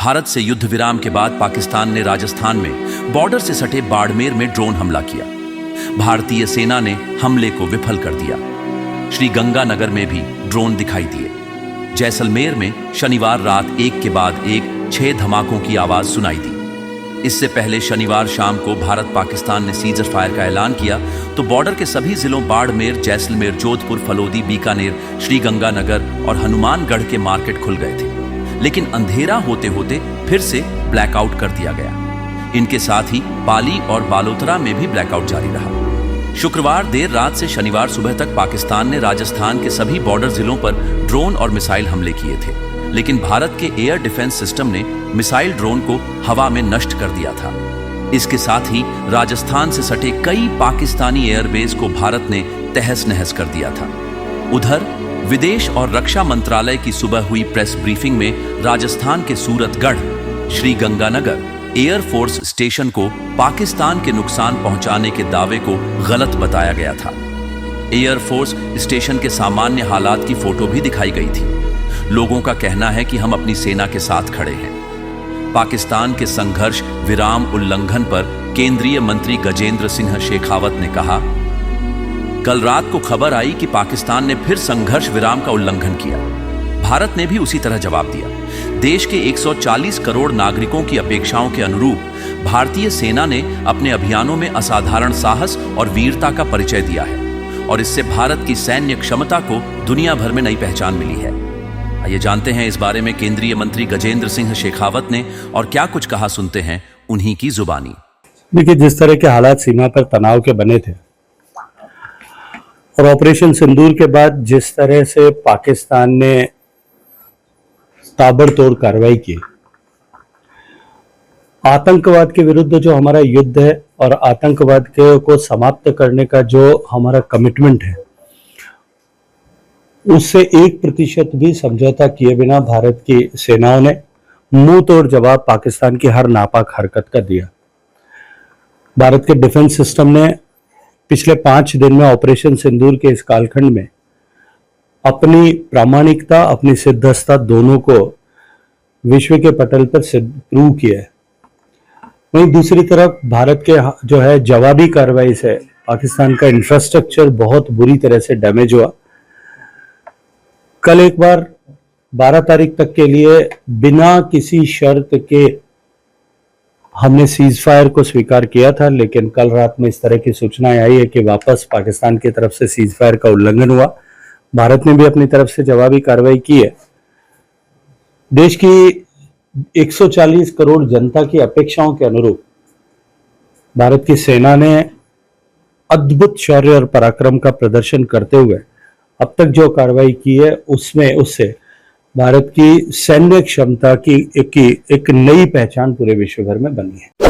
भारत से युद्ध विराम के बाद पाकिस्तान ने राजस्थान में बॉर्डर से सटे बाड़मेर में ड्रोन हमला किया। भारतीय सेना ने हमले को विफल कर दिया। श्री गंगानगर में भी ड्रोन दिखाई दिए। जैसलमेर में शनिवार रात एक के बाद एक 6 धमाकों की आवाज सुनाई दी। इससे पहले शनिवार शाम को भारत पाकिस्तान ने सीजर फायर का ऐलान किया तो बॉर्डर के सभी जिलों बाड़मेर, जैसलमेर, जोधपुर, फलोदी, बीकानेर, श्री गंगानगर और हनुमानगढ़ के मार्केट खुल गए थे। लेकिन अंधेरा होते होते फिर से ब्लैकआउट कर दिया गया। इनके साथ ही पाली और बालोतरा में भी ब्लैकआउट जारी रहा। शुक्रवार देर रात से शनिवार सुबह तक पाकिस्तान ने राजस्थान के सभी बॉर्डर जिलों पर ड्रोन और मिसाइल हमले किए थे, लेकिन भारत के एयर डिफेंस सिस्टम ने मिसाइल ड्रोन को हवा में नष्ट कर दिया था। इसके साथ ही राजस्थान से सटे कई पाकिस्तानी एयरबेस को भारत ने तहस नहस कर दिया था। उधर विदेश और रक्षा मंत्रालय की सुबह हुई प्रेस ब्रीफिंग में राजस्थान के सूरतगढ़, श्री गंगानगर एयरफोर्स स्टेशन को पाकिस्तान के नुकसान पहुंचाने के दावे को गलत बताया गया था। एयरफोर्स स्टेशन के सामान्य हालात की फोटो भी दिखाई गई थी। लोगों का कहना है कि हम अपनी सेना के साथ खड़े हैं। पाकिस्तान के संघर्ष विराम उल्लंघन पर केंद्रीय मंत्री गजेंद्र सिंह शेखावत ने कहा, कल रात को खबर आई कि पाकिस्तान ने फिर संघर्ष विराम का उल्लंघन किया। भारत ने भी उसी तरह जवाब दिया। देश के 140 करोड़ नागरिकों की अपेक्षाओं के अनुरूप भारतीय सेना ने अपने अभियानों में असाधारण साहस और वीरता का परिचय दिया है और इससे भारत की सैन्य क्षमता को दुनिया भर में नई पहचान मिली है। आइए जानते हैं इस बारे में केंद्रीय मंत्री गजेंद्र सिंह शेखावत ने और क्या कुछ कहा, सुनते हैं उन्हीं की जुबानी। देखिए, जिस तरह के हालात सीमा पर तनाव के बने थे और ऑपरेशन सिंदूर के बाद जिस तरह से पाकिस्तान ने ताबड़तोड़ कार्रवाई की, आतंकवाद के विरुद्ध जो हमारा युद्ध है और आतंकवाद को समाप्त करने का जो हमारा कमिटमेंट है, उससे 1% भी समझौता किए बिना भारत की सेनाओं ने मुंह तोड़ जवाब पाकिस्तान की हर नापाक हरकत का दिया। भारत के डिफेंस सिस्टम ने पिछले 5 दिन में ऑपरेशन सिंदूर के इस कालखंड में अपनी प्रामाणिकता, अपनी सिद्धस्ता दोनों को विश्व के पटल पर प्रूव किया है। वहीं दूसरी तरफ भारत के जो है जवाबी कार्रवाई से पाकिस्तान का इंफ्रास्ट्रक्चर बहुत बुरी तरह से डैमेज हुआ। कल एक बार 12 तारीख तक के लिए बिना किसी शर्त के हमने सीज फायर को स्वीकार किया था, लेकिन कल रात में इस तरह की सूचनाएं आई है कि वापस पाकिस्तान की तरफ से सीज फायर का उल्लंघन हुआ। भारत ने भी अपनी तरफ से जवाबी कार्रवाई की है। देश की 140 करोड़ जनता की अपेक्षाओं के अनुरूप भारत की सेना ने अद्भुत शौर्य और पराक्रम का प्रदर्शन करते हुए अब तक जो कार्रवाई की है उससे भारत की सैन्य क्षमता की एक नई पहचान पूरे विश्व भर में बनी है।